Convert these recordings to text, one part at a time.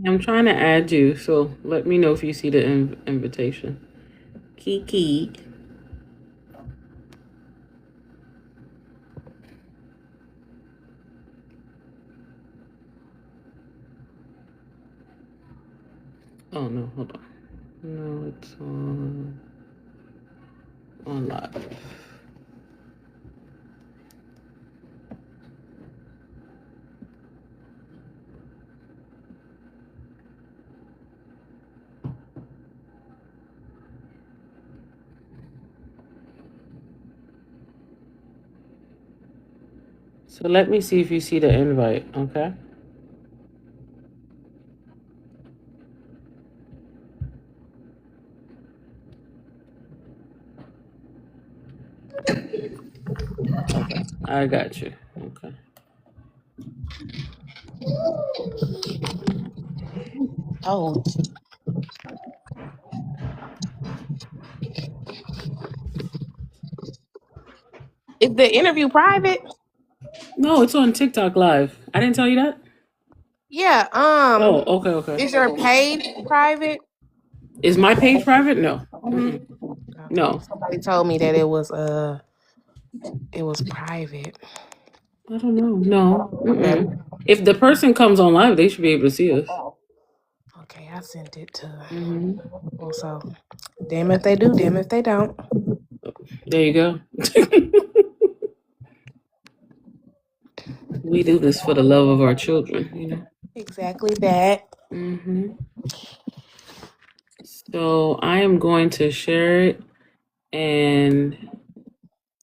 I'm trying to add you, so let me know if you see the invitation. Kiki. Oh no, hold on. No, it's on live. So let me see if you see the invite, okay? Okay, I got you. Okay. Oh, is the interview private? No, it's on TikTok Live. I didn't tell you that? Yeah. Oh, okay, okay. Is your page private? Is my page private? No. Mhm. Mm-mm. Okay. No. Somebody told me that it was private. I don't know. No. Okay. Mm-mm. If the person comes on live, they should be able to see us. Okay, I sent it to. Hmm. Well, so, damn if they do, damn if they don't. There you go. We do this for the love of our children, you know. Exactly that. Hmm. So I am going to share it, and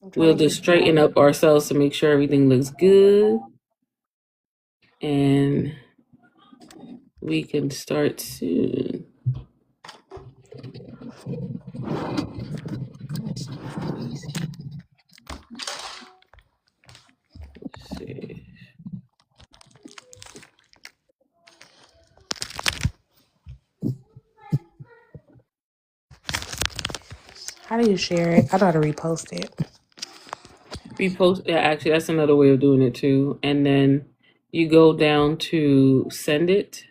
I'm we'll trying to just get you. straighten up ourselves to make sure everything looks good, and we can start soon. Let's see. How do you share it? I know how to repost it. Repost. Yeah, actually, that's another way of doing it too. And then you go down to send it.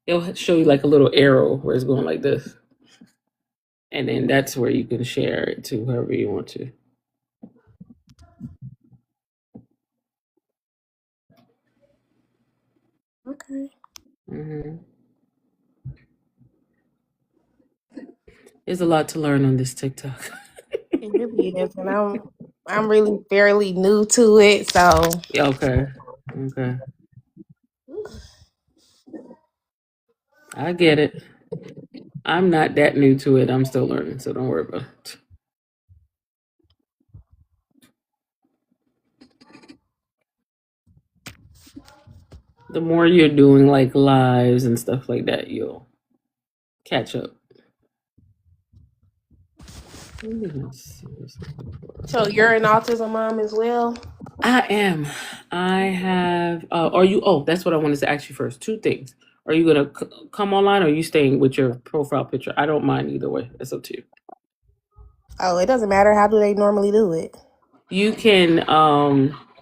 It'll show you like a little arrow where it's going like this, and then that's where you can share it to whoever you want to. Okay. Hmm. There's a lot to learn on this TikTok. It really is, and I'm really fairly new to it, so Yeah, okay. Okay. I get it. I'm not that new to it. I'm still learning, so don't worry about it. The more you're doing like lives and stuff like that, you'll catch up. so you're an autism mom as well. I am. I have. Are you? Oh, that's what I wanted to ask you first. Two things. Are you gonna come online, or are you staying with your profile picture? I don't mind either way. It's up to you. Oh, it doesn't matter. How do they normally do it? You can,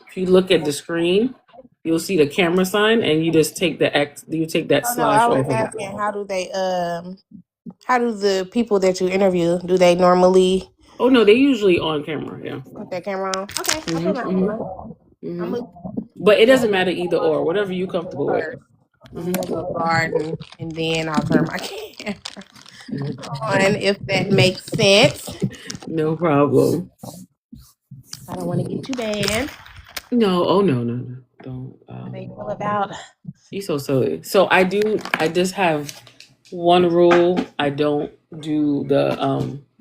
if you look at the screen, you'll see the camera sign, and you just take the X. You take that Oh no, I slash was off of it. asking how do the people that you interview do they normally Oh no, they usually on camera. Yeah. put their camera on? Okay, I Hmm. put my Hmm. camera. I'm Hmm. gonna But it yeah, doesn't matter either or. Whatever you comfortable with. first. I'm Hmm. gonna go garden and then I'll turn my camera on if that makes sense. No problem. I don't want to get you banned. No. Oh no, no, no. Don't. How they feel about You so silly. So I do. I just have one rule. I don't do the.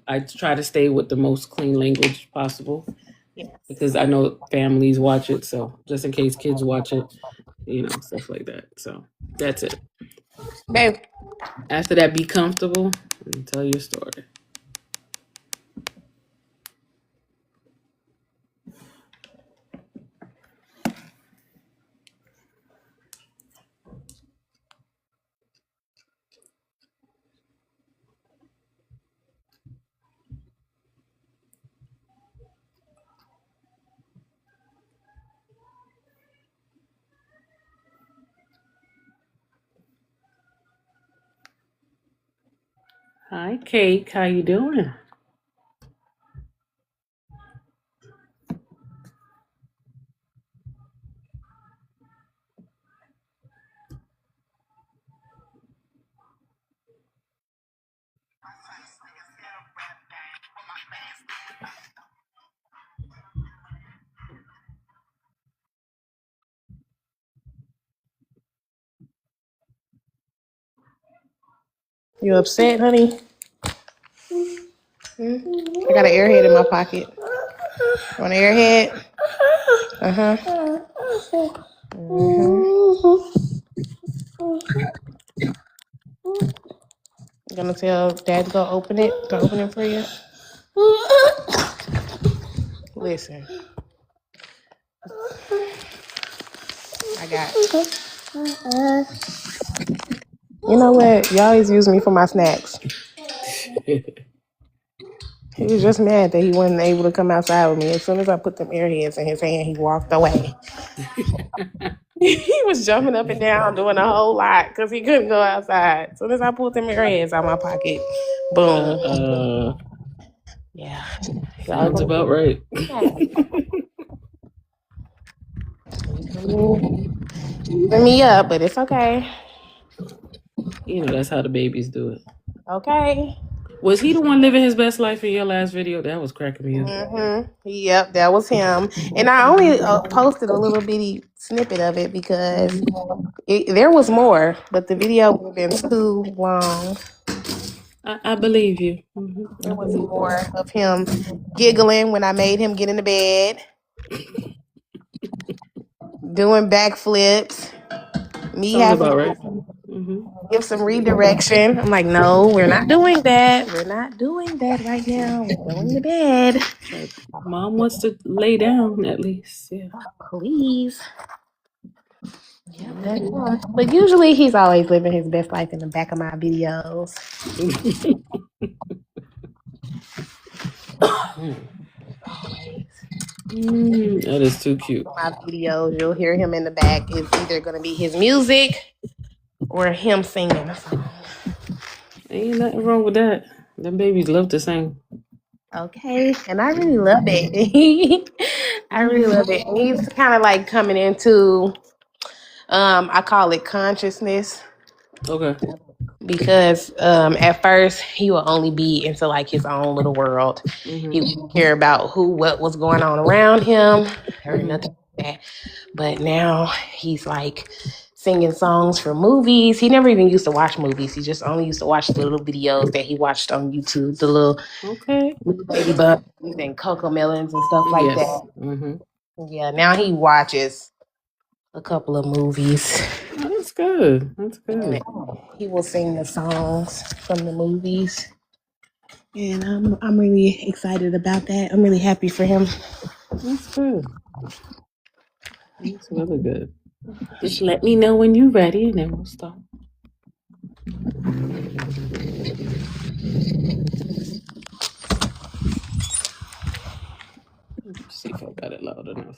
I try to stay with the most clean language possible yes. because I know families watch it. So just in case kids watch it, stuff like that. So that's it. Babe, After that, be comfortable and tell your story. Hi, Cake. How you doing? You upset, honey? Hmm? I got an airhead in my pocket. Want an airhead? Uh-huh. You gonna tell Dad to go open it? Go open it for you? Listen, I got. You know what? You always use me for my snacks. He was just mad that he wasn't able to come outside with me. As soon as I put them airheads in his hand, he walked away. He was jumping up and down, doing a whole lot because he couldn't go outside. As soon as I pulled them airheads out of my pocket, boom. Yeah. Sounds about right. Using me up, but it's okay. You know, that's how the babies do it. Okay. Was he the one living his best life in your last video? That was cracking me up. Mm-hmm. Yep, that was him. And I only posted a little bitty snippet of it because there was more, but the video would have been too long. I believe you. Mm-hmm. There was more of him giggling when I made him get in the bed, doing backflips. Me Sounds having about to right. Mm-hmm. give some redirection. I'm like, no, we're not doing that. We're not doing that right now. We're going to bed. Like, Mom wants to lay down at least. Yeah. Please. Yeah, that's one. But usually he's always living his best life in the back of my videos. That is too cute. My videos, you'll hear him in the back. It's either going to be his music or him singing a song. Ain't nothing wrong with that. Them babies love to sing. Okay, and I really love it. I really love it. And he's kind of like coming into, I call it consciousness. Okay. Because at first he would only be into like his own little world. Mm-hmm. He wouldn't care about what was going on around him or nothing like that. But now he's like singing songs for movies. He never even used to watch movies. He just only used to watch the little videos that he watched on YouTube, the little ladybugs and cocoa melons and stuff like that. Mm-hmm. Yeah, now he watches a couple of movies. Oh, that's good. That's good. He will sing the songs from the movies. And I'm really excited about that. I'm really happy for him. That's good. That's really good. Just let me know when you're ready and then we'll start. Let's see if I got it loud enough.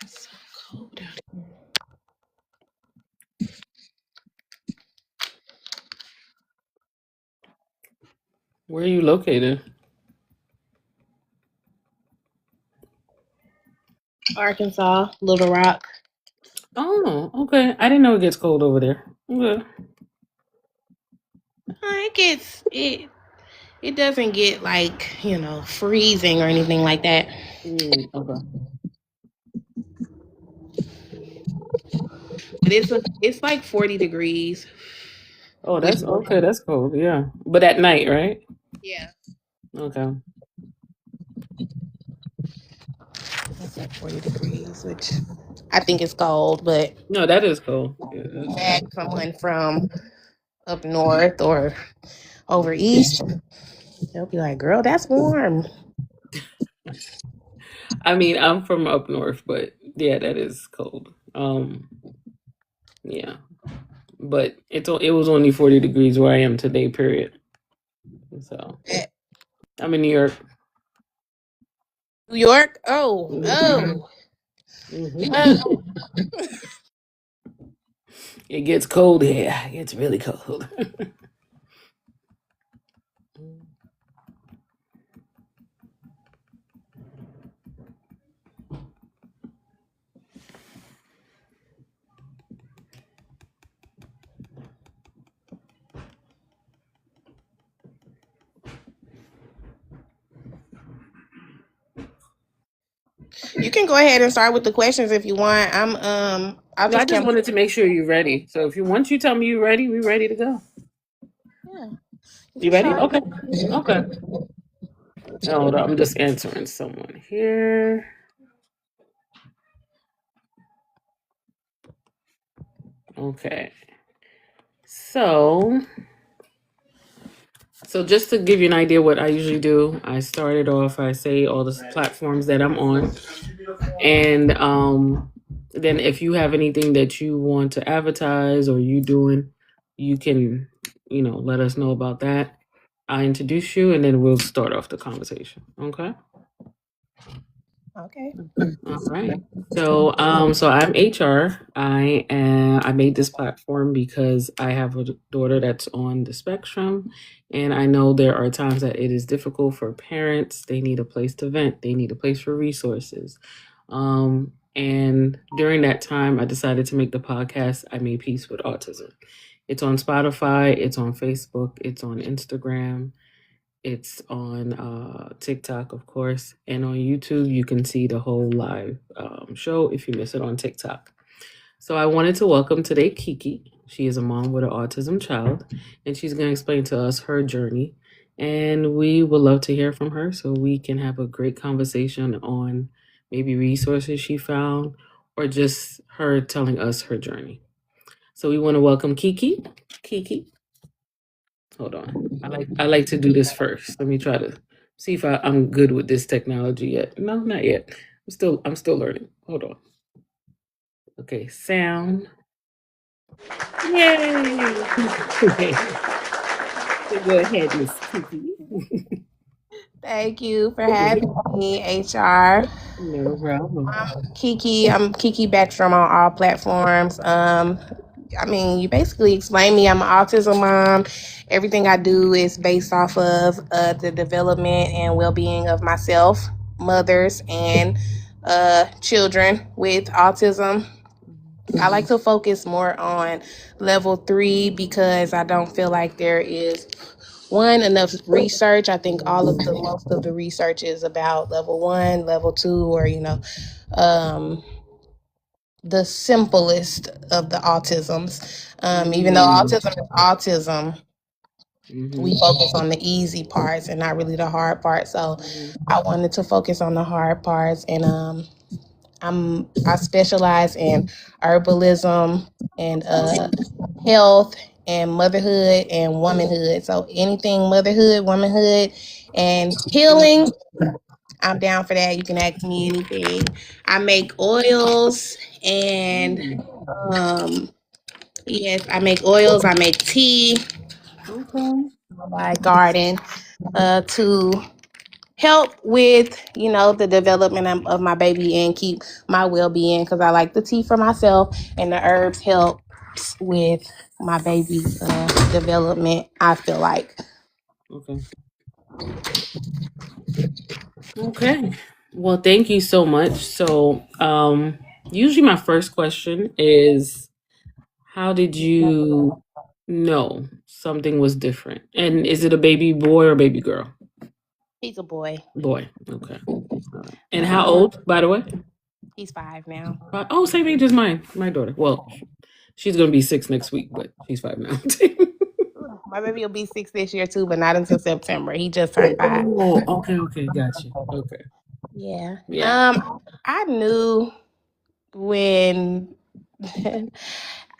It's so cold out here. Where are you located? Arkansas, Little Rock. Oh, okay. I didn't know it gets cold over there. Okay. It doesn't get like, freezing or anything like that. Okay. But it's like 40 degrees. Oh, that's okay. That's cold. Yeah, but at night, right? Yeah. Okay. It's like 40 degrees, which I think is cold, but No, that is cold. Yeah, someone from up north or over east, they'll be like, "Girl, that's warm." I mean, I'm from up north, but yeah, that is cold. Yeah, but it was only 40 degrees where I am today. Period. So Eh, I'm in New York. New York? Oh, Hmm. oh, Hmm. oh. It gets cold here. It gets really cold. You can go ahead and start with the questions if you want. I'll Well, I just just count. wanted to make sure you're ready. So if you once you tell me you're ready, we're ready to go. Yeah, you You can ready? start. Okay. Okay. Hold on. I'm just answering someone here. Okay. So So just to give you an idea what I usually do, I started off, I say all the platforms that I'm on. And then if you have anything that you want to advertise or you doing, you can, let us know about that. I introduce you and then we'll start off the conversation. Okay? Okay. All right. So I'm HR. I made this platform because I have a daughter that's on the spectrum, and I know there are times that it is difficult for parents. They need a place to vent. They need a place for resources. And during that time, I decided to make the podcast. I Made Peace with Autism. It's on Spotify. It's on Facebook. It's on Instagram. It's on TikTok, of course, and on YouTube. You can see the whole live show if you miss it on TikTok. So I wanted to welcome today Kiki. She is a mom with an autism child, and she's going to explain to us her journey. And we would love to hear from her so we can have a great conversation on maybe resources she found or just her telling us her journey. So we want to welcome Kiki. Kiki. Hold on. I like to do this first. Let me try to see if I'm good with this technology yet. No, not yet. I'm still learning. Hold on. Okay, sound. Yay! So go ahead, Miss Kiki. Thank you for having me, HR. No problem. Kiki. I'm Kiki Backstrom on all platforms. You basically explained me. I'm an autism mom. Everything I do is based off of the development and well-being of myself, mothers, and children with autism. I like to focus more on level 3 because I don't feel like there is enough research. I think most of the research is about level 1, level 2, or um, the simplest of the autisms. Even though autism is autism, Mm-hmm. we focus on the easy parts and not really the hard parts. So Mm-hmm. I wanted to focus on the hard parts, and I specialize in herbalism and health and motherhood and womanhood. So anything motherhood, womanhood, and healing, I'm down for that. You can ask me anything. I make oils and um yes, I make oils, I make tea, Okay. I garden to help with the development of my baby and keep my well-being because I like the tea for myself and the herbs help with my baby's development, I feel like. Okay. Okay. Well, thank you so much. So, usually my first question is, how did you know something was different? And is it a baby boy or baby girl? He's a boy. Boy. Okay. All right. And how old, by the way? He's 5 now. Oh, same age as my daughter. Well, she's gonna be 6 next week, but she's 5 now. My baby will be 6 this year too, but not until September. He just turned 5. Oh, okay, okay, gotcha. Okay, Yeah. yeah. I knew when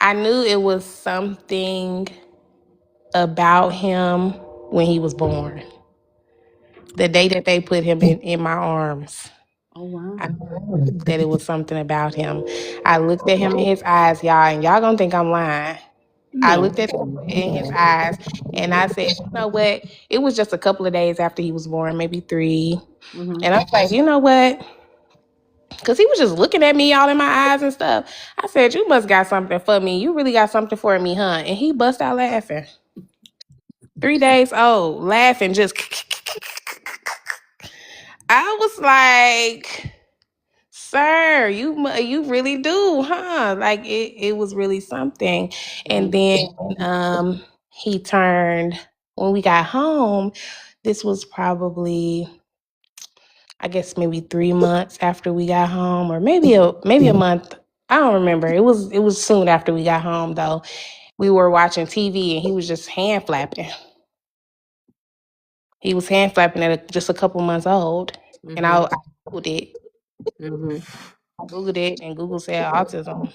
I knew it was something about him when he was born. The day that they put him in my arms, Oh wow. I knew that it was something about him. I looked at him in his eyes, y'all, and y'all gonna think I'm lying. I No. looked at him in his eyes and I said, you know what? It was just a couple of days after he was born, maybe 3. Mm-hmm. And I was like, you know what? Because he was just looking at me all in my eyes and stuff. I said, you must got something for me. You really got something for me, huh? And he bust out laughing. 3 days old, laughing, just. I was like, sir, you really do, huh? Like it was really something. And then he turned when we got home. This was probably, I guess, maybe 3 months after we got home, or maybe a month. I don't remember. It was soon after we got home though. We were watching TV and he was just hand flapping. He was hand flapping at just a couple months old, and I googled it. Mm-hmm. I googled it, and Google said autism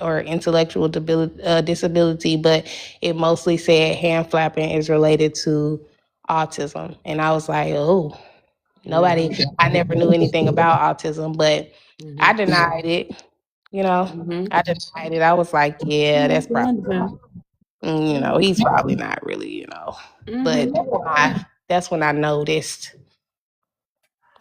or intellectual disability, but it mostly said hand flapping is related to autism. And I was like, oh, I never knew anything about autism, but I denied it. I denied it. I was like, yeah, that's probably, he's probably not really, but that's when I noticed.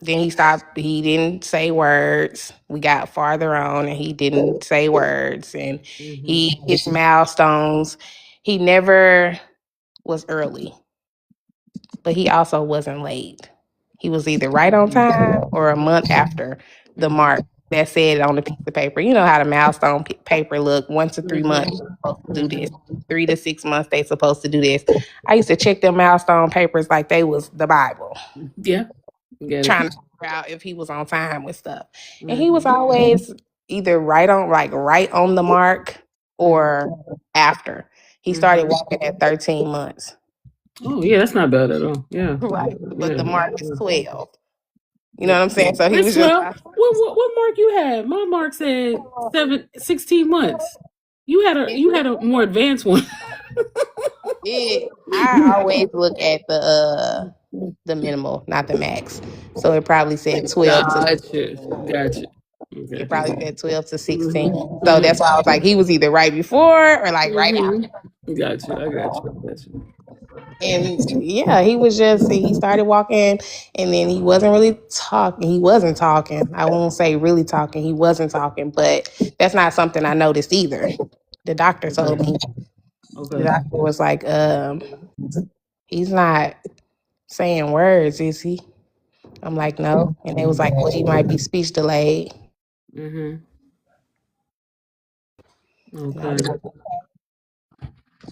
Then he didn't say words. We got farther on and he didn't say words. And his milestones, he never was early, but he also wasn't late. He was either right on time or a month after the mark that said on the piece of paper. You know how the milestone paper look. 1 to 3 months, you're supposed to do this. 3 to 6 months, they supposed to do this. I used to check them milestone papers like they was the Bible. Yeah. Trying to figure out if he was on time with stuff. And he was always either right on the mark or after. He started walking at 13 months. Oh yeah, that's not bad at all. Yeah. Right. But the mark is 12. You know what I'm saying? So he It's was 12. just What mark you had? My mark said 16 months. You had a more advanced one. I always look at the minimal, not the max. So it probably said 12 to Gotcha. it probably said 12 to 16. So that's why I was like, he was either right before or like right after. Gotcha. I got you. And yeah, he started walking and then he wasn't really talking. He wasn't talking. I won't say really talking. He wasn't talking, but that's not something I noticed either. The doctor told me. Okay. The doctor was like, he's not saying words, is he? I'm like, no. And they was like, well, he might be speech delayed. Okay.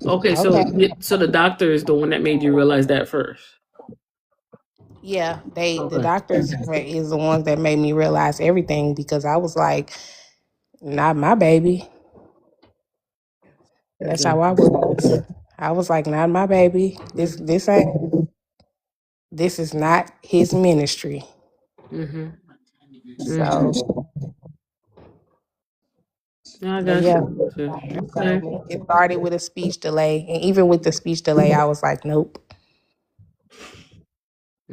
Okay, so the doctor is the one that made you realize that first. Yeah, the doctors is the ones that made me realize everything because I was like, not my baby. That's how I was. I was like, not my baby. This is not his ministry. So I got you. Okay. It started with a speech delay, and even with the speech delay, I was like, nope.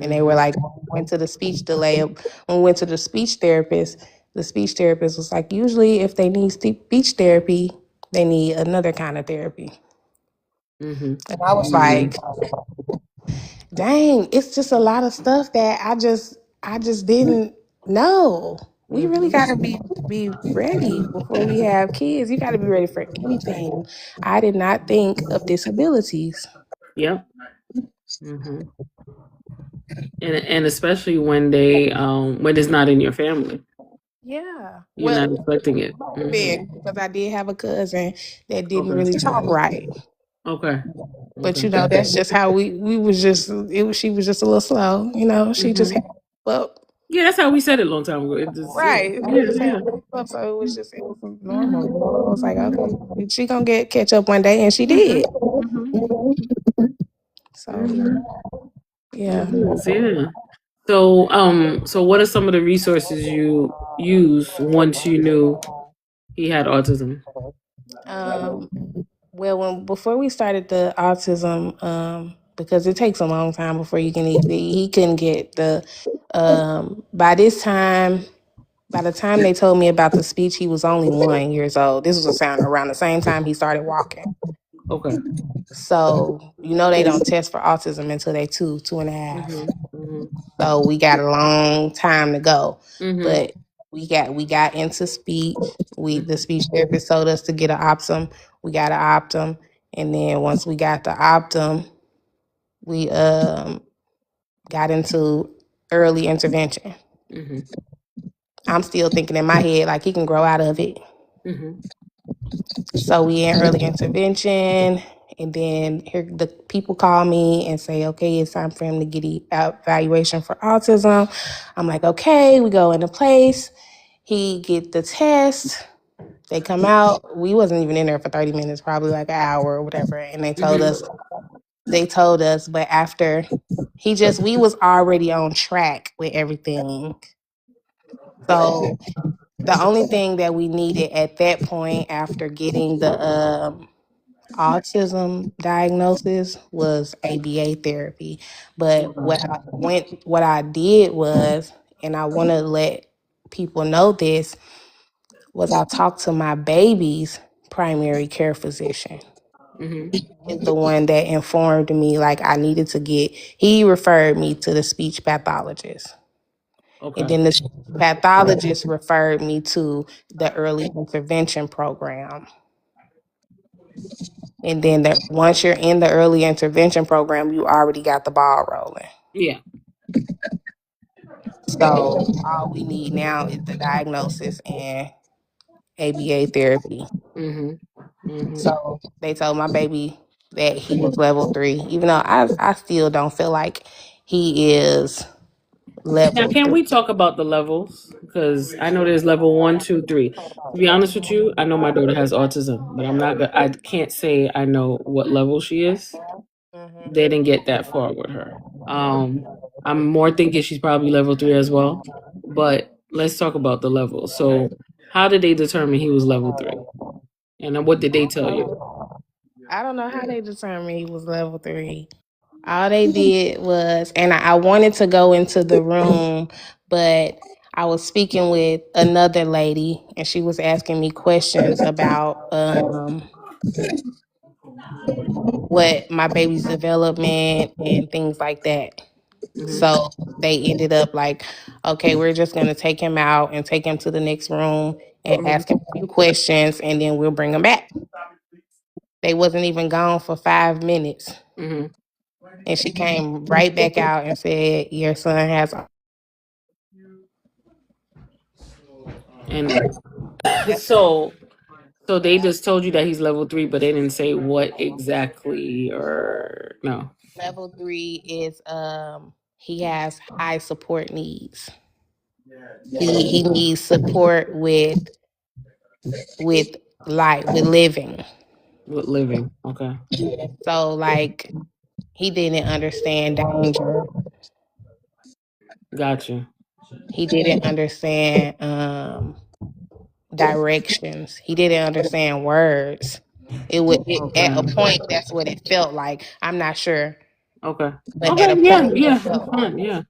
And they were like, went to the speech delay. When we went to the speech therapist was like, usually if they need speech therapy, they need another kind of therapy. And I was like, dang, it's just a lot of stuff that I just didn't know. We really gotta be ready before we have kids. You gotta be ready for anything. I did not think of disabilities. Yep. And especially when when it's not in your family. Yeah. You're not expecting it. Because I did have a cousin that didn't really talk right. Okay. But that's just how we was just she was just a little slow, she just had up. Yeah, that's how we said it a long time ago. Right. So it was normal. I was like, okay, she gonna catch up one day, and she did. So yeah. So what are some of the resources you used once you knew he had autism? Well, before we started the autism, because it takes a long time before you can he couldn't get the by this time. By the time they told me about the speech, he was only 1 years old. This was around the same time he started walking. Okay. So they don't test for autism until they 2.5. Mhm. So we got a long time to go. Mhm. But we got into speech. The speech therapist told us to get an Optum. We got an Optum, and then once we got the Optum, we got into early intervention. Mhm. I'm still thinking in my head like he can grow out of it. Mhm. So we in early intervention, and then here the people call me and say, okay, it's time for him to get evaluation for autism. I'm like, okay, we go into place. He get the test. They come out. We wasn't even in there for 30 minutes, probably like an hour or whatever. And they told us, but after we was already on track with everything. So the only thing that we needed at that point after getting the autism diagnosis was ABA therapy. But what I did was, and I want to let people know this, was I talked to my baby's primary care physician. Mhm. Is the one that informed me like I needed to he referred me to the speech pathologist. Okay. And then the pathologist referred me to the early intervention program. And then once you're in the early intervention program, you already got the ball rolling. Yeah. So all we need now is the diagnosis and ABA therapy. Mhm. Mhm. So they told my baby that he was level 3, even though I still don't feel like he is Now, level can 3. we talk about the levels? Because I know there's level 1, 2, 3. To be honest with you, I know my daughter has autism, but I can't say I know what level she is. They didn't get that far with her. I'm more thinking she's probably level 3 as well. But let's talk about the levels. So, how did they determine he was level 3? And then what did they tell you? I don't know how they determined he was level 3. All they did was, and I wanted to go into the room, but I was speaking with another lady, and she was asking me questions about what my baby's development and things like that. So they ended up like, okay, we're just going to take him out and take him to the next room and ask him a few questions, and then we'll bring him back. They wasn't even gone for 5 minutes. Mhm. And she came right back out and said, your son has. And so they just told you that he's level 3, but they didn't say what exactly or no. Level 3 is he has high support needs. He needs support with with living. With living. Okay. So like he didn't understand danger. Gotcha. He didn't understand directions. He didn't understand words. At a point that's what it felt like. I'm not sure. Okay. But at Okay. a Yeah. point Yeah. it felt like Fine. Yeah.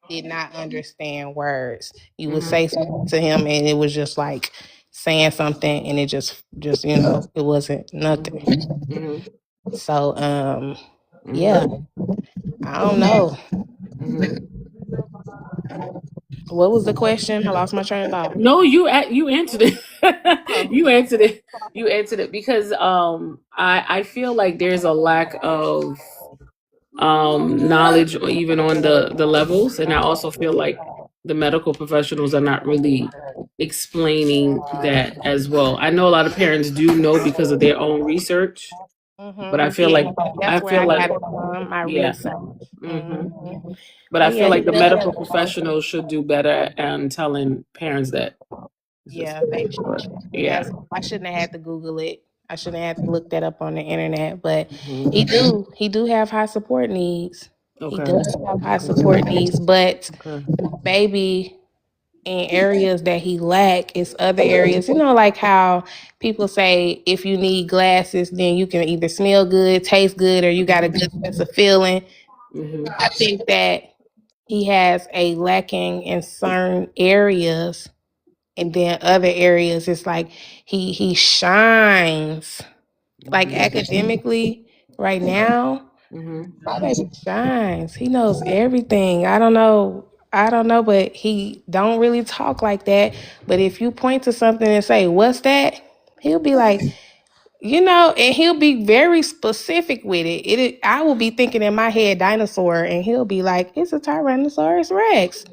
did not understand words. You would Mhm. say something to him and it was just like saying something and it just it wasn't nothing. Mhm. So yeah, I don't know. Mhm. What was the question? I lost my train of thought. No, you answered it. Oh. You answered it. You answered it because I feel like there's a lack of knowledge even on the levels, and I also feel like the medical professionals are not really explaining that as well. I know a lot of parents do know because of their own research, but I feel Yeah, like that's where I got it from, my yeah. research. hmm Mhm. But I But feel yeah, like the medical professionals should do better and telling parents that. It's just, yeah, they but, should. yeah. I shouldn't have had to Google it. I shouldn't have had to look that up on the internet. But Mhm. he do have high support needs. He Okay. does have high support needs, but Okay. baby and areas that he lack is other areas. You know, like how people say if you need glasses, then you can either smell good, taste good, or you got a good sense of feeling. Mm-hmm. I think that he has a lacking in certain areas, and then other areas it's like he shines. Like academically, right now, Mm-hmm. my baby shines. He knows everything. I don't know. I don't know, but he don't really talk like that. But if you point to something and say, "What's that?" He'll be like, and he'll be very specific with it. I will be thinking in my head dinosaur, and he'll be like, "It's a Tyrannosaurus Rex."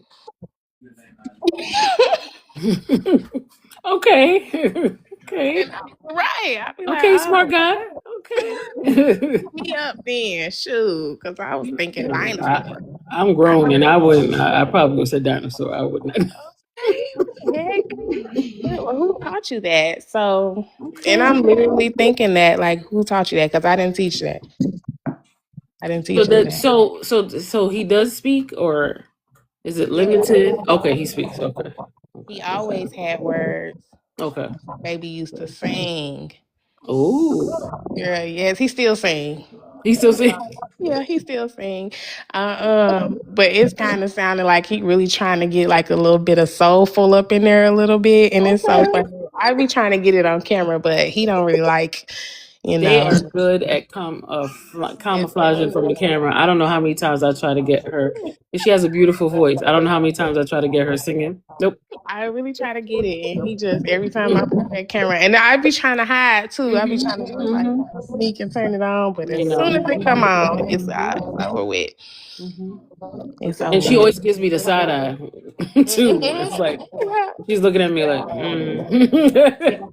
Okay. Okay. And I'll be like, Okay, smart "Oh, guy. Okay. me up then, shoot," because I was thinking dinosaur. I'm grown and I wouldn't. I probably would say dinosaur. I would not. Heck, who taught you that? So, and Okay. I'm literally thinking that, like, who taught you that? Because I didn't teach that. I didn't So teach him that that. so he does speak, or is it limited? Okay, he speaks. Okay. Okay. He always had words. Okay. Baby used to sing. Oh, Yeah, yes, he still sing. he still sing. Yeah, he still sing. But it's kind of sounding like he really trying to get like a little bit of soulful up in there a little bit, and it's so Okay. funny. I be trying to get it on camera, but he don't really like, you They know. are good at camouflaging from the camera. I don't know how many times I try to get her. And she has a beautiful voice. I don't know how many times I try to get her singing. Nope. I really try to get it, and he just every time I put that camera, and I be trying to hide too. I be trying to just like Hmm. sneak and turn it on, but You as soon know. as it come on, it's over with. Hmm. It's over And she with. always gives me the side eye too. It's like she's looking at me like,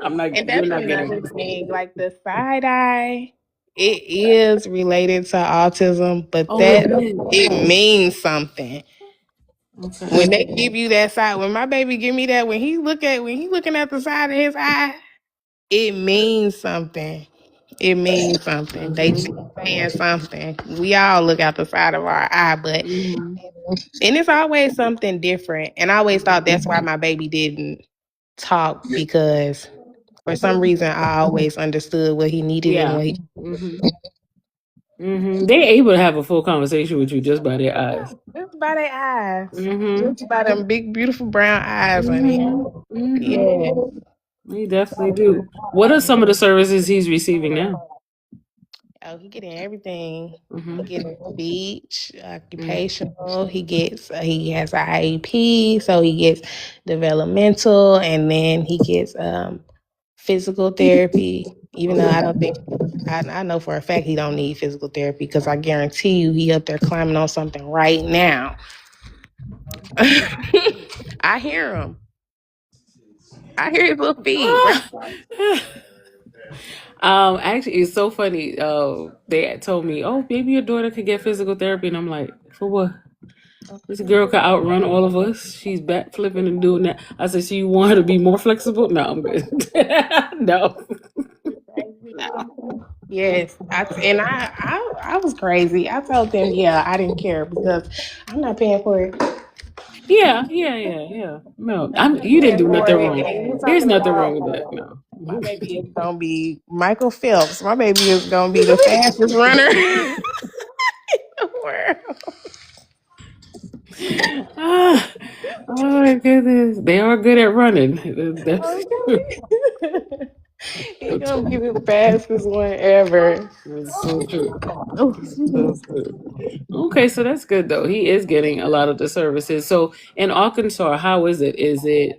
I'm not. And You're that's not getting another this. thing. Like the side eye, it is related to autism, but Oh, it that is. it means something. Okay. When they give you that side, when my baby give me that, when he looking at the side of his eye, it means something. It means something. They Hmm. saying something. We all look out the side of our eye, but Hmm. and it's always something different. And I always thought that's why my baby didn't talk because for some reason I always understood what he needed and Yeah. what he Hmm. They're able to have a full conversation with you just by their eyes. just by their eyes. Hmm. Just by them big, beautiful brown eyes, honey. Hmm. Hmm. Yeah. They definitely do. What are some of the services he's receiving now? Oh, he getting everything. He Hmm. getting speech, occupational. He has an IEP, so he gets developmental, and then he gets physical therapy. Even though I don't think I know for a fact he don't need physical therapy because I guarantee you he up there climbing on something right now. I hear him. I hear his little feet. Right? Actually, it's so funny. They told me, "Oh, maybe your daughter could get physical therapy," and I'm like, "For what? This girl could outrun all of us. She's back flipping and doing that." I said, "So you want her to be more flexible?" No, I'm good. No. Yes, I was crazy. I told them, yeah, I didn't care because I'm not paying for it. Yeah, yeah, yeah, yeah. No, I'm not You didn't paying do for nothing it. wrong. And you There's talking nothing wrong about with that. No. my baby is gonna be Michael Phelps. My baby is gonna be the fastest runner in the world. Ah, oh my goodness, they are good at running. That's, Okay. He's gonna be the fastest one ever. that's so true. Oh, So true. Okay, so that's good though. He is getting a lot of the services. So in Arkansas, how is it? Is it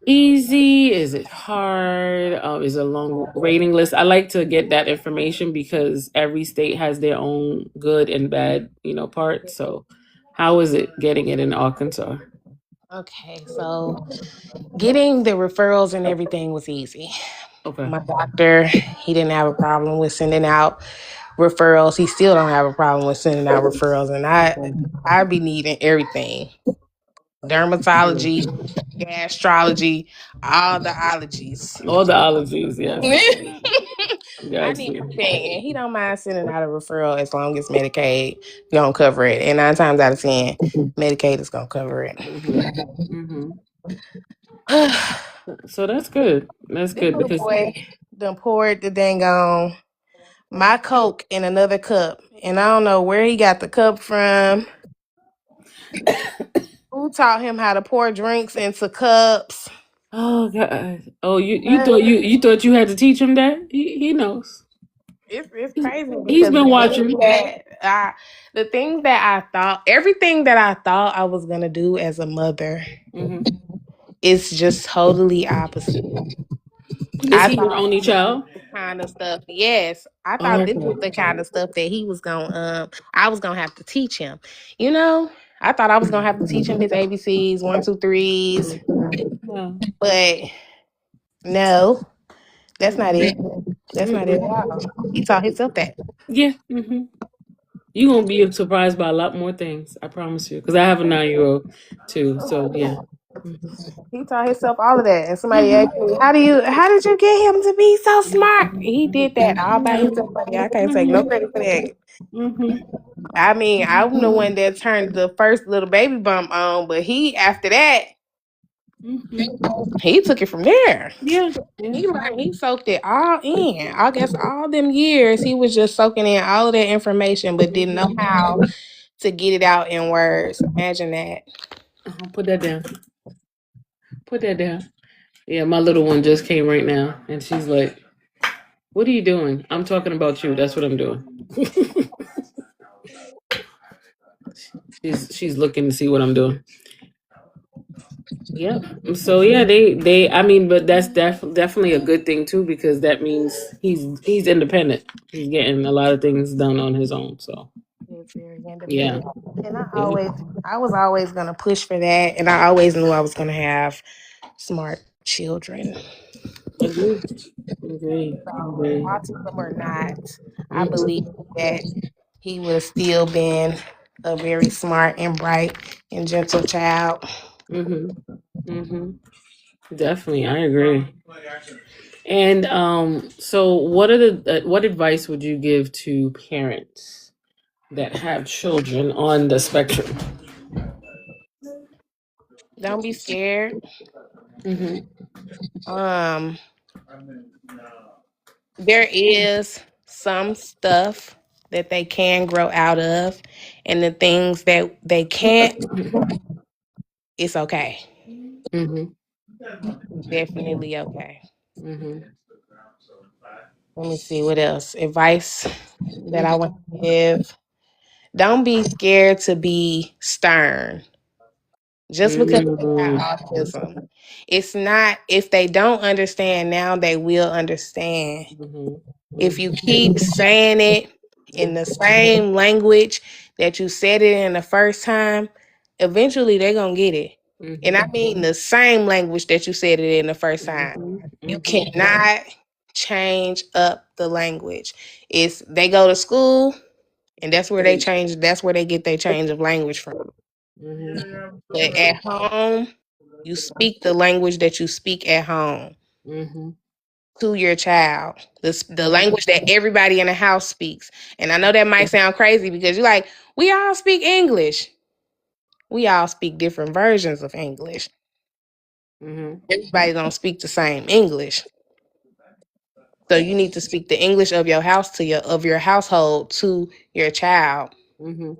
easy? Is it hard? Is it a long waiting list? I like to get that information because every state has their own good and bad, parts. So how is it getting it in Arkansas? okay, so getting the referrals and everything was easy. Okay. My doctor, he didn't have a problem with sending out referrals. He still don't have a problem with sending out referrals, and I be needing everything. dermatology, gastrology, all the ologies. All the ologies, yes. I Got need you. everything, and he don't mind sending out a referral as long as Medicaid gonna cover it. And 9 times out of 10, Medicaid is gonna cover it. Hmm. Hmm. That So that's good. That's good little because boy done poured the dang on my Coke in another cup, and I don't know where he got the cup from. Who taught him how to pour drinks into cups? oh god, oh But you thought you had to teach him that he knows. it's He's, crazy he's because been watching. the things that I thought, everything that I thought I was gonna do as a mother, Hmm. it's just totally opposite. Is I he your thought only this child? was the kind of stuff. Yes, I Oh, thought this was okay. the kind of stuff that he was gonna. I was gonna have to teach him. You know, I thought I was gonna have to teach him his ABCs, one, two, threes, Yeah. but no, that's not it. That's not it at Mm-mm. all. He taught himself that. Yeah. Hmm. You're gonna be surprised by a lot more things. I promise you. Because I have a 9-year-old too. So yeah. He taught himself all of that. And somebody Hmm. asked me, how did you get him to be so smart? He did that all by Yeah. himself. Buddy. I can't take no Hmm. credit for that. Hmm. I mean, I'm the one that turned the first little baby bump on, but he after that, Hmm. he took it from there. Yeah. Yeah. He soaked it all in. I guess all them years he was just soaking in all of that information, but didn't know how to get it out in words. Imagine that. Put that down. Put that down. Yeah, my little one just came right now, and she's like, "What are you doing?" I'm talking about you. That's what I'm doing. She's looking to see what I'm doing. Yep. So yeah, they. I mean, but that's definitely a good thing too because that means he's independent. He's getting a lot of things done on his own. So It's very yeah. independent. And Yeah. I was always gonna push for that, and I always knew I was gonna have smart children. Agree. Agree. So, Agree. autism or not, I believe Mhm. that he would have still been a very smart and bright and gentle child. Mhm. Mhm. Definitely, I agree. And so what advice would you give to parents that have children on the spectrum? Don't be scared. Mhm. Um, there is some stuff that they can grow out of, and the things that they can't, it's okay. Mhm. Definitely okay. Mhm. Let me see what else. Advice that I want Mhm. to give. Don't be scared to be stern. Just because they got autism. It's not, if they don't understand now, they will understand. Mhm. If Mhm. you keep saying it in the same language that you said it in the first time, eventually they're going to get it. And I Mhm. mean the same language that you said it in the first time. Mhm. You Mhm. cannot change up the language. It's they go to school and that's where they get their change of language from. Mhm. But at home, you speak the language that you speak at home Mhm. to your child. The language that everybody in the house speaks. And I know that might sound crazy because you're like, we all speak English. We all speak different versions of English. Mhm. Everybody don't speak the same English. So you need to speak the English of your house to your household to your child. Mhm.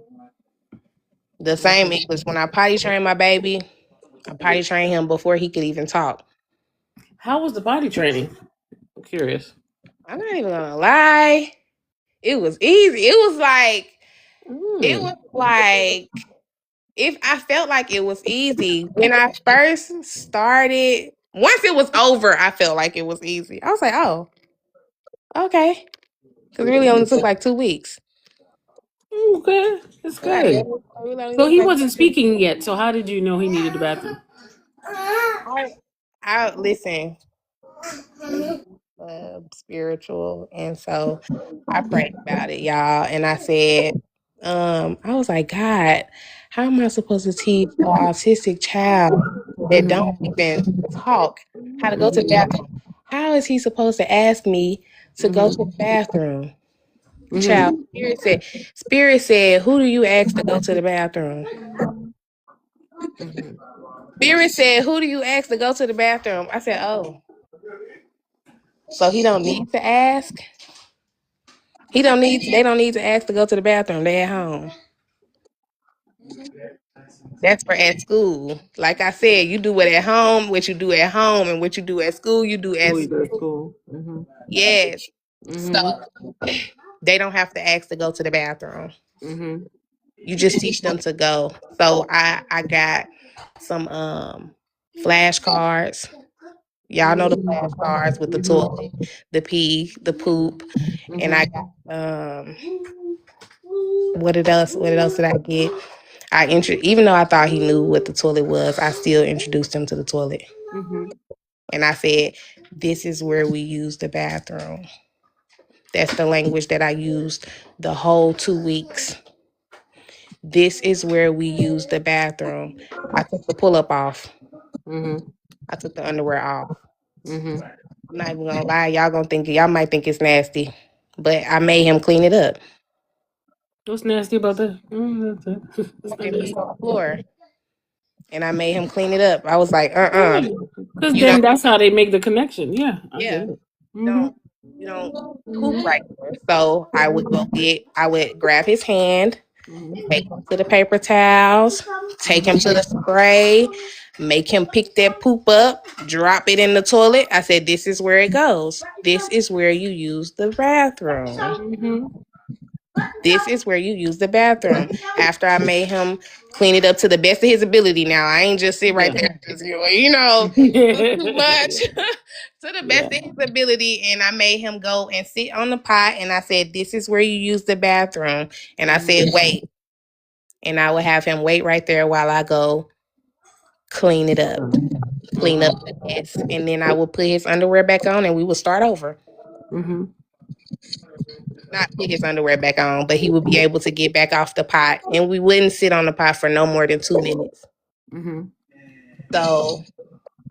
The same English. When I potty train my baby, I potty train him before he could even talk. How was the body training? I'm curious. I'm not even gonna lie. It was easy. It Mm. was like if I felt like it was easy when I first started. Once it was over, I felt like it was easy. I was like, oh, okay. Because it really only took like 2 weeks. Okay, that's Like, it good. really only So took he like wasn't speaking yet. So how did you know he needed the bathroom? I, I listen. Is spiritual, and so I prayed about it, y'all, and I said, I was like, God, how am I supposed to teach an autistic child that don't even talk how to go to the bathroom? How is he supposed to ask me to go to the bathroom? Child, Spirit said, who do you ask to go to the bathroom? Spirit said, who do you ask to go to the bathroom? I said, oh, so he don't need to ask? They don't need to ask to go to the bathroom. They at home. That's for at school. Like I said, you do it at home, what you do at home, and what you do at school, you do at school. Yes. So they don't have to ask to go to the bathroom. You just teach them to go. So I got some flashcards. Y'all know the flashcards with the toilet, the pee, the poop, and I got what else did I get? Even though I thought he knew what the toilet was, I still introduced him to the toilet. And I said, this is where we use the bathroom. That's the language that I used the whole 2 weeks. This is where we use the bathroom. I took the pull-up off. I took the underwear off. I'm not even gonna lie, y'all might think it's nasty, but I made him clean it up. What's nasty about that? It was on the floor. And I made him clean it up. I was like, because then that's how they make the connection. Yeah, I get it. You don't poop right there. So I would grab his hand, take him to the paper towels, take him to the spray, make him pick that poop up, drop it in the toilet. I said, this is where it goes. This is where you use the bathroom. This is where you use the bathroom. After I made him clean it up to the best of his ability. Now, I ain't just sit right there, do too much. To the best of his ability. And I made him go and sit on the pot. And I said, this is where you use the bathroom. And I said, wait. And I would have him wait right there while I go clean it up. Clean up the mess. And then I would put his underwear back on and we would start over. Not put his underwear back on, but he would be able to get back off the pot, and we wouldn't sit on the pot for no more than 2 minutes. So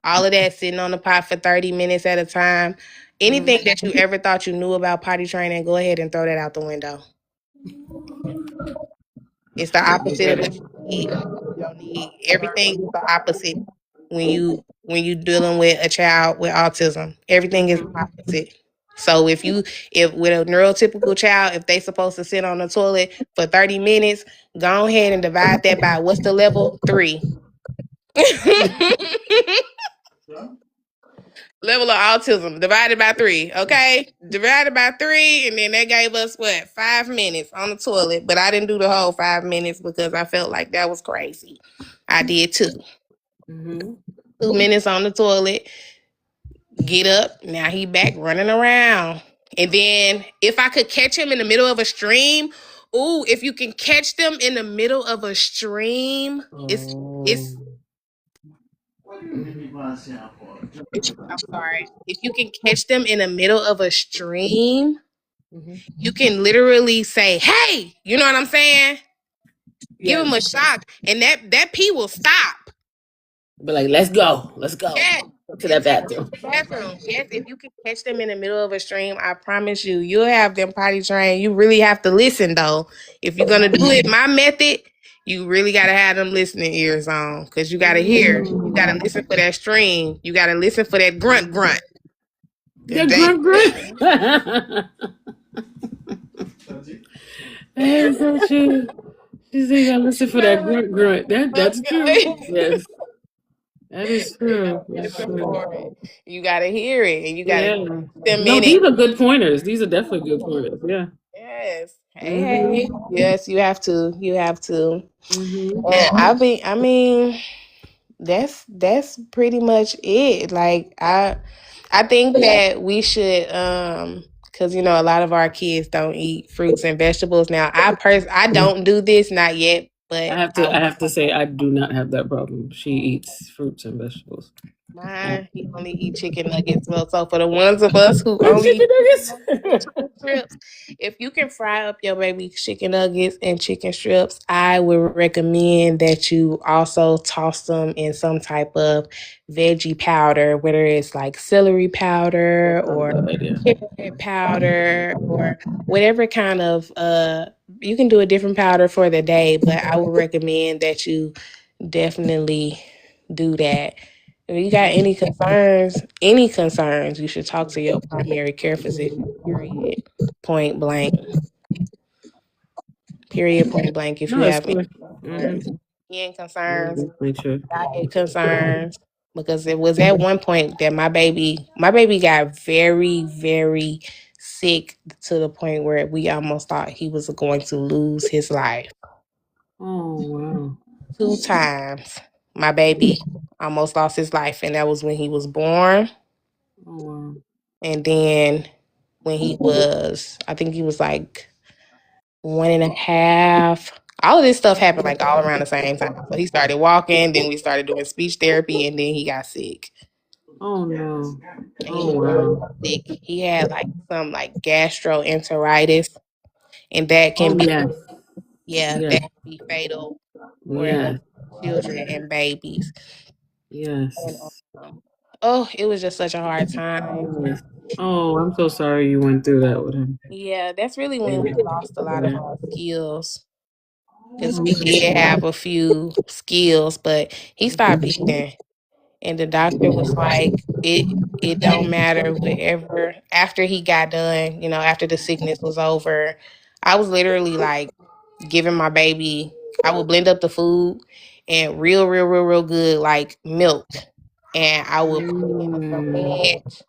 all of that sitting on the pot for 30 minutes at a time. Anything that you ever thought you knew about potty training, go ahead and throw that out the window. It's the opposite of what you need. You don't need everything is the opposite when you dealing with a child with autism. Everything is the opposite. So if with a neurotypical child, if they supposed to sit on the toilet for 30 minutes, go ahead and divide that by what's the level? 3. Level of autism divided by 3. Okay, divided by 3, and then that gave us 5 minutes on the toilet. But I didn't do the whole 5 minutes because I felt like that was crazy. I did 2. 2 minutes on the toilet. Get up. Now he back running around. And then if I could catch him in the middle of a stream, if you can catch them in the middle of a stream, it's I'm sorry. If you can catch them in the middle of a stream, you can literally say, hey, you know what I'm saying? Give them a shock, and that pee will stop. But like, let's go. Yeah. To that bathroom. Yes, if you can catch them in the middle of a stream, I promise you'll have them potty trained. You really have to listen, though. If you're going to do it my method, you really got to have them listening ears on, because you got to hear. You got to listen for that stream. You got to listen for that grunt. That grunt. That's so true. She said you got to listen for that grunt. That's true. Yes. That is true. You gotta hear it, and you gotta. These are good pointers. These are definitely good pointers. Yeah. Yes. Hey. Yes, you have to. I mean, that's pretty much it. Like I think that we should, because a lot of our kids don't eat fruits and vegetables. Now, I don't do this, not yet. But I have to say I do not have that problem. She eats fruits and vegetables. Mine, he only eat chicken nuggets. Well, so for the ones of us who With only chicken nuggets. chicken strips, if you can fry up your baby chicken nuggets and chicken strips, I would recommend that you also toss them in some type of veggie powder, whether it's like celery powder That's not a or bad idea. carrot powder or whatever kind of you can do a different powder for the day, but I would recommend that you definitely do that. If you got any concerns, you should talk to your primary care physician, period. Point blank. Period, point blank. If No, you it's have good. any Mm-hmm. skin concerns, Make sure. diet concerns, because it was at one point that my baby got very, very sick to the point where we almost thought he was going to lose his life. Oh wow. 2 times my baby almost lost his life, and that was when he was born, Oh wow. and then when he was, I think he was like 1.5. All of this stuff happened like all around the same time. So he started walking, then we started doing speech therapy, and then he got sick. Oh no. And Oh he was wow. sick. He had like some like gastroenteritis, and that can Oh be, yes. yeah, Yes. that can be fatal for Yes. children and babies. And Yes. oh, it was just such a hard time. Yes. Oh, I'm so sorry you went through that with him. Yeah, that's really when we lost a lot of Yeah. our skills because we did have a few skills, but he stopped eating. And the doctor was like, it don't matter whatever. After he got done, after the sickness was over, I was literally like giving my baby. I would blend up the food and real, real, real, real good like milk, and I would put it in a Mm. syringe.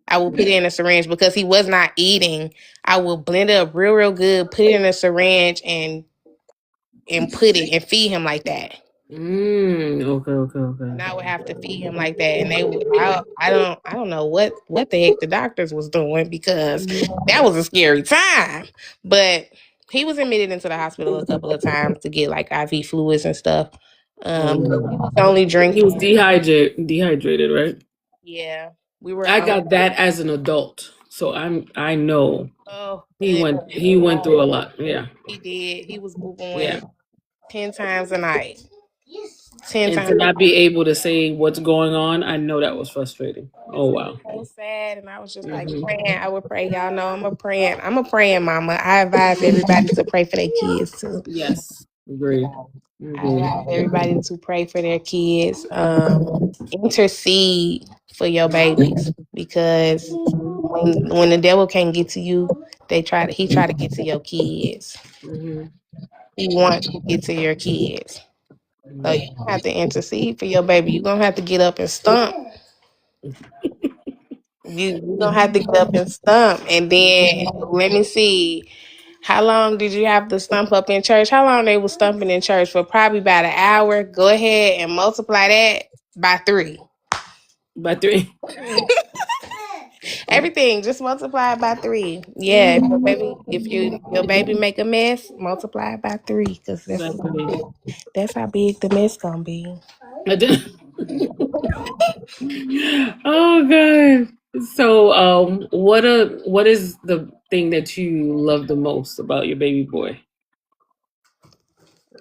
I would put it in a syringe because he was not eating. I would blend it up real, real good, put it in a syringe, and put it and feed him like that. Okay, okay, And okay. I would have to feed him like that, and they would. I don't know what the heck the doctors was doing because that was a scary time. But he was admitted into the hospital a couple of times to get like IV fluids and stuff. Oh He yeah. was only He was drinking. dehydrated, right? Yeah, we were. I got that as an adult, so I know Oh, he went through a lot. Yeah, he did. He was yeah. booing 10 times a night. 10 And to times. not be able to say what's going on, I know that was frustrating. Oh wow. So sad, and I was just like Hmm. praying. I would pray. Y'all know I'm a praying mama. I advise everybody to pray for their kids too. Yes, agree. I Agree. advise everybody to pray for their kids. Intercede for your babies because when the devil can't get to you, he try to get to your kids. Hmm. He wants to get to your kids. So you have to intercede for your baby. You're gonna have to get up and stomp. You're gonna have to get up and stump. And then let me see. How long did you have to stump up in church? How long they was stumping in church? For probably about an hour. Go ahead and multiply that by 3. By 3. Everything, just multiply it by 3. Yeah, if your baby make a mess, multiply it by 3, because Exactly. that's how big the mess gonna be. I did. Oh god. So, what is the thing that you love the most about your baby boy?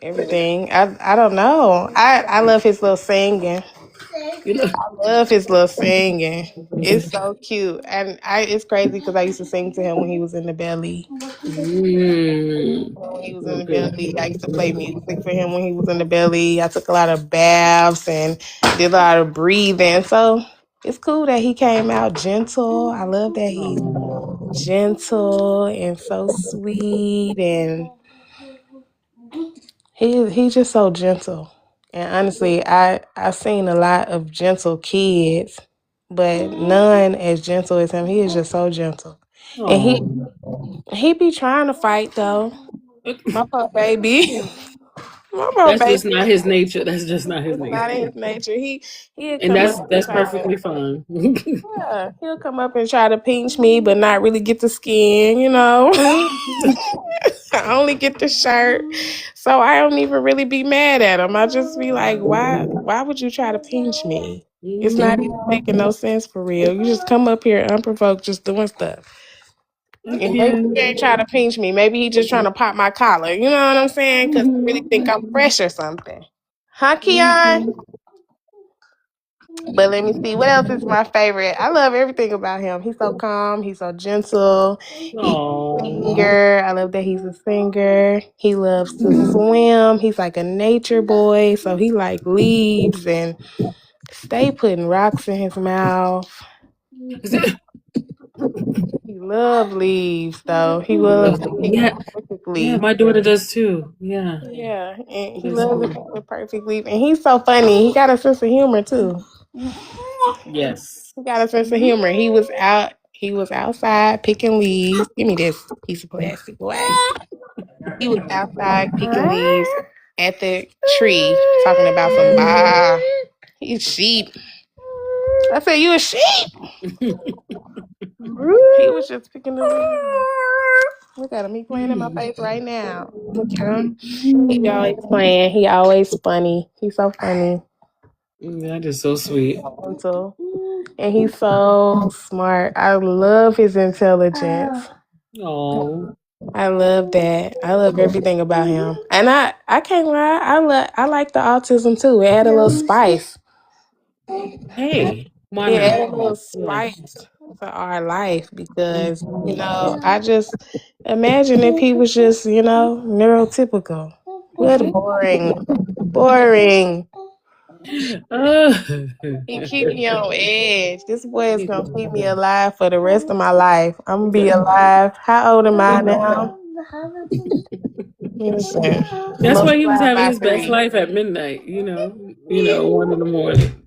Everything. I don't know. I love his little singing. You love. Love his little singing. It's so cute, and it's crazy because I used to sing to him when he was in the belly. When he was in the Okay. belly, I used to play music for him when he was in the belly. I took a lot of baths and did a lot of breathing. So it's cool that he came out gentle. I love that he's Oh. gentle and so sweet, and he's just so gentle. And honestly, I've seen a lot of gentle kids, but none as gentle as him. He is just so gentle, and he Oh. he be trying to fight though. My poor baby, my poor That's baby. just not his nature. That's just not his It's not in nature. his nature. He'll And come up and that's try to. perfectly fine. Yeah, he'll come up and try to pinch me, but not really get the skin. I only get the shirt, so I don't even really be mad at him. I just be like, why would you try to pinch me? It's not even making no sense for real. You just come up here unprovoked, just doing stuff. And maybe he ain't trying to pinch me. Maybe he just trying to pop my collar. You know what I'm saying? Because he really think I'm fresh or something. Huh, Keon? But let me see. What else is my favorite? I love everything about him. He's so calm. He's so gentle. He's a singer. I love that he's a singer. He loves to swim. He's like a nature boy. So he like leaves and stay putting rocks in his mouth. He loves leaves though. He loves to pick Yeah, perfect yeah, leaves. my daughter does too. Yeah. Yeah, and he That's loves to sweet. pick the perfect leaf. And he's so funny. He got a sense of humor too. Yes. He got a sense of humor. He was out. He was outside picking leaves. Give me this piece of plastic, boy. He was outside picking leaves at the tree, talking about some he's sheep. I said, "You a sheep?" He was just picking the leaves. Look at him. He playing in my face right now. Look at him. He always playing. He always funny. He's so funny. That is so sweet. Gentle. And he's so smart. I love his intelligence. Oh. I love that. I love everything about him. And I can't lie, I like the autism too. It added a little spice. Hey, why It not? added a little Yeah. spice to our life because, I just imagine if he was just, neurotypical. What boring. Boring. He keep me on edge. This boy is gonna keep me alive for the rest of my life. I'm gonna be alive. How old am I now? Listen, That's why he was multiply having by his best 3. life at midnight, 1 in the morning.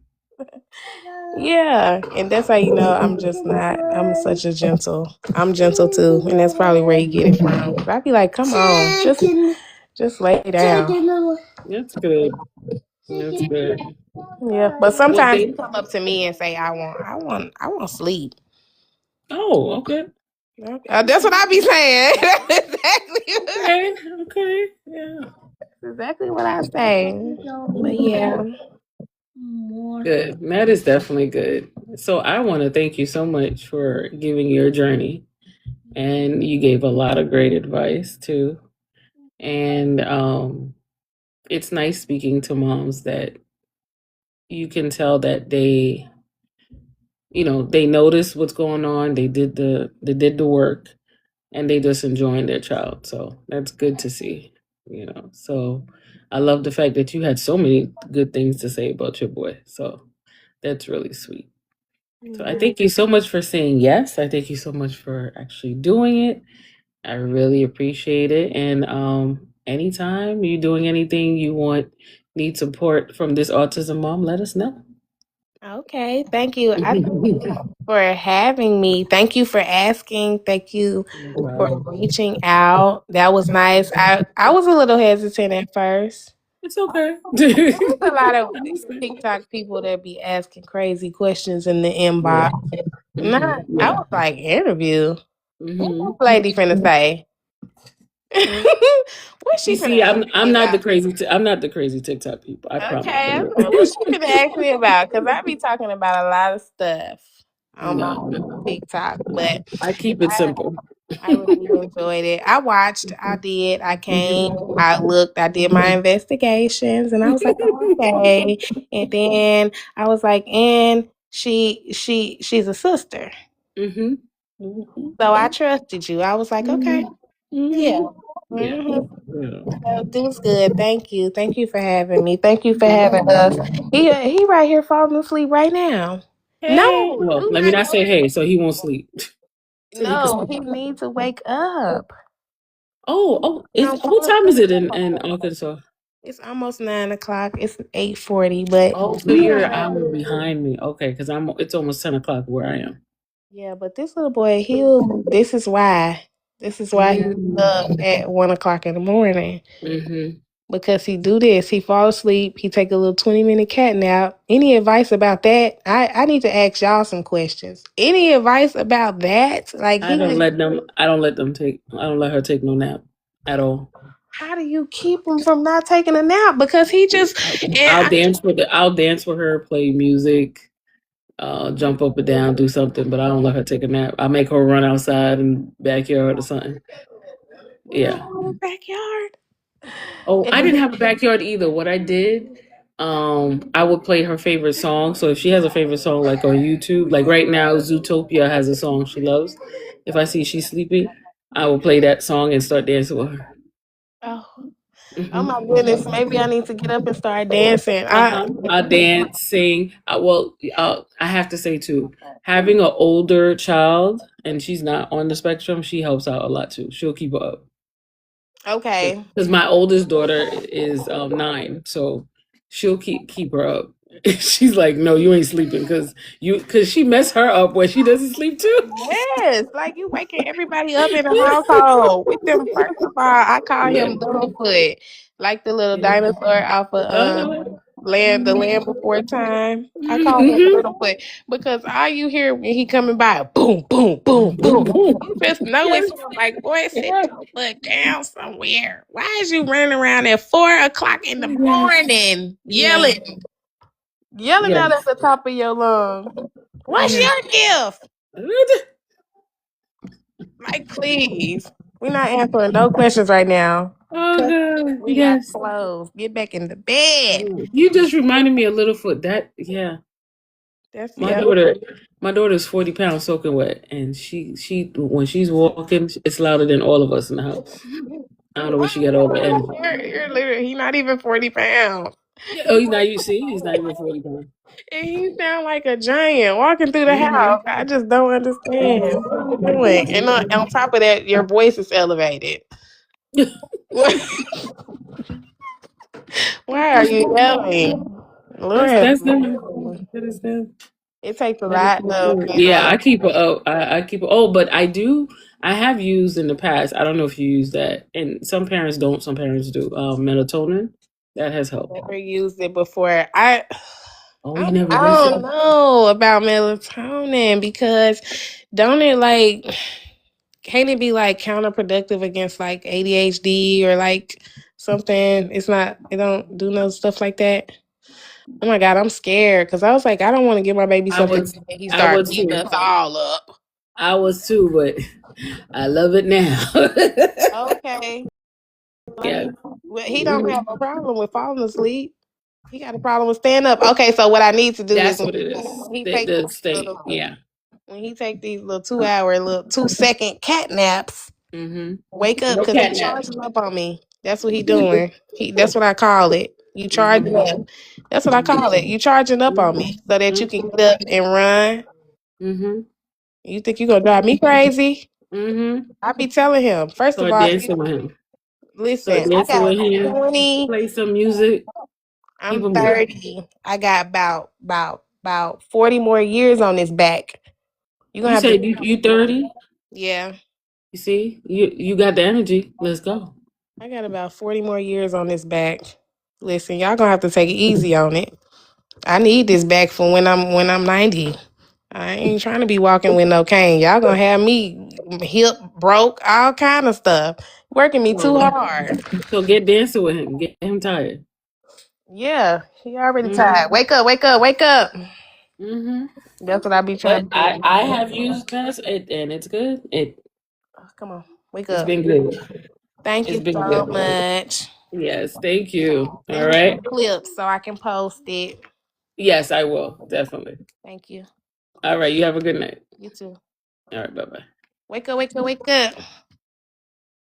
Yeah, and that's how you know I'm just not. I'm gentle too, and that's probably where you get it from. But I be like, come on, just lay down. That's good. That's good. Yeah, but What sometimes he day? come up to me and say, I want sleep. Oh, okay. That's what I be saying. Okay. Okay. Yeah. That's exactly what I say. But yeah. Good. That is definitely good. So I want to thank you so much for giving your journey. And you gave a lot of great advice too. And it's nice speaking to moms that you can tell that they notice what's going on, they did the work, and they just enjoying their child. So that's good to see. So I love the fact that you had so many good things to say about your boy. So that's really sweet. So I thank you so much for saying yes. I thank you so much for actually doing it. I really appreciate it. And anytime you doing anything you need support from this autism mom, let us know. Okay, thank you. I thank you for having me. Thank you for asking. Thank you No for problem. reaching out. That was nice. I was a little hesitant at first. It's okay. There's a lot of Understand. TikTok people that be asking crazy questions in the Yeah. inbox. Nah, I Yeah. was like, interview? What hmm this lady finna say? What's You she finna see, I'm ask me I'm not the about? crazy I'm not the crazy TikTok people. I promise. Okay, I'm like, what she finna ask me about? Because I be talking about a lot of stuff on my No, TikTok, but I keep it I, simple. I really enjoyed it. I watched, I did, I came, I looked, I did my investigations, and I was like, okay. And then I was like, and she's a sister, hmm hmm so I trusted you. I was like, okay, yeah. Yeah. hmm Yeah. So this was good. Thank you for having me. Thank you for having us. He right here falling asleep right now. Hey. No, Well, do let me not not go say to hey, so he won't sleep. So he can No, sleep. he needs to wake up. Oh, No, what time is it in Arkansas? it's almost 9 o'clock. It's 8:40, but Oh, so he you're don't an have. hour behind me. Okay, because it's almost 10 o'clock where I am. Yeah, but this little boy, he'll. This is why. This is why he's up at 1 o'clock in the morning Mm-hmm. because he do this. He fall asleep. He take a little 20-minute cat nap. Any advice about that? I need to ask y'all some questions. Any advice about that? Like I don't he. let them. I don't let them take. I don't let her take no nap at all. how do you keep him from not taking a nap? Because he just I'll dance with I'll dance with her, play music, jump up and down, do something, but I don't let her take a nap. I make her run outside in the backyard or something. Yeah. Backyard. Oh, I didn't have a backyard either. What I did, I would play her favorite song. So if she has a favorite song, like on YouTube, like right now, Zootopia has a song she loves. If I see she's sleeping, I will play that song and start dancing with her. Oh. Mhm. Oh my goodness! Maybe I need to get up and start dancing. I dance, sing. I have to say too, having an older child and she's not on the spectrum, she helps out a lot too. She'll keep her up. Okay. Because my oldest daughter is 9, so she'll keep her up. She's like, no, you ain't sleeping because she mess her up when she doesn't sleep too. Yes, like you waking everybody up in the household with them. First of all, I call him Littlefoot, like the little dinosaur off of Land Before Time. I call him Littlefoot because all you hear when he coming by, boom, boom, boom, boom. You just know it's him. Like, boy, sit your foot down somewhere. Why is you running around at 4 o'clock in the morning, yelling out at the top of your lungs? What's your gift? Like, please. We're not answering no questions right now. Oh god, We got clothes. Get back in the bed. You just reminded me of Littlefoot. That's My daughter's 40 pounds soaking wet, and she when she's walking, it's louder than all of us in the house. I don't know where she got all the energy. You're literally, he's not even 40 pounds. Oh, he's not. You see, he's not even 40 pounds. And he sound like a giant walking through the house. I just don't understand what you're doing. And on top of that, your voice is elevated. Why are you yelling? Lord, That's them. That is them. it takes a lot of I keep it up. I keep it. Oh, but I have used in the past. I don't know if you use that, and some parents don't. Some parents do. Melatonin that has helped. Never used it before. I You never I don't know about melatonin because don't it like can't it be like counterproductive against like ADHD or like something? It don't do no stuff like that. Oh my god, I'm scared because I was like, I don't want to give my baby something and he starts beating us all up. I was too, but I love it now. Okay. Yeah. Well, he don't have a problem with falling asleep. He got a problem with staying up. Okay, so what I need to do That's is what it is. when he take these little 2-hour, little 2-second cat naps, wake up because he's charging up on me. That's what he doing. That's what I call it. You charging up. That's what I call it. You charging up on me so that you can get up and run. You think you gonna drive me crazy? I be telling him. First of all, listen. I got 20. Play some music. I'm 30. I got about 40 more years on this back. You gonna have to. You 30? Yeah. You see, you got the energy. Let's go. I got about 40 more years on this back. Listen, y'all gonna have to take it easy on it. I need this back for when I'm 90. I ain't trying to be walking with no cane. Y'all gonna have me hip broke, all kind of stuff. Working me too hard. So get dancing with him. Get him tired. Yeah, he already tired. Wake up, wake up, wake up. That's what I be trying to do. I have used this and it's good. Come on, wake up. It's been good. Thank you so much. Yes, thank you. All right. Clips so I can post it. Yes, I will. Definitely. Thank you. All right. You have a good night. You too. All right. Bye-bye. Wake up, wake up, wake up.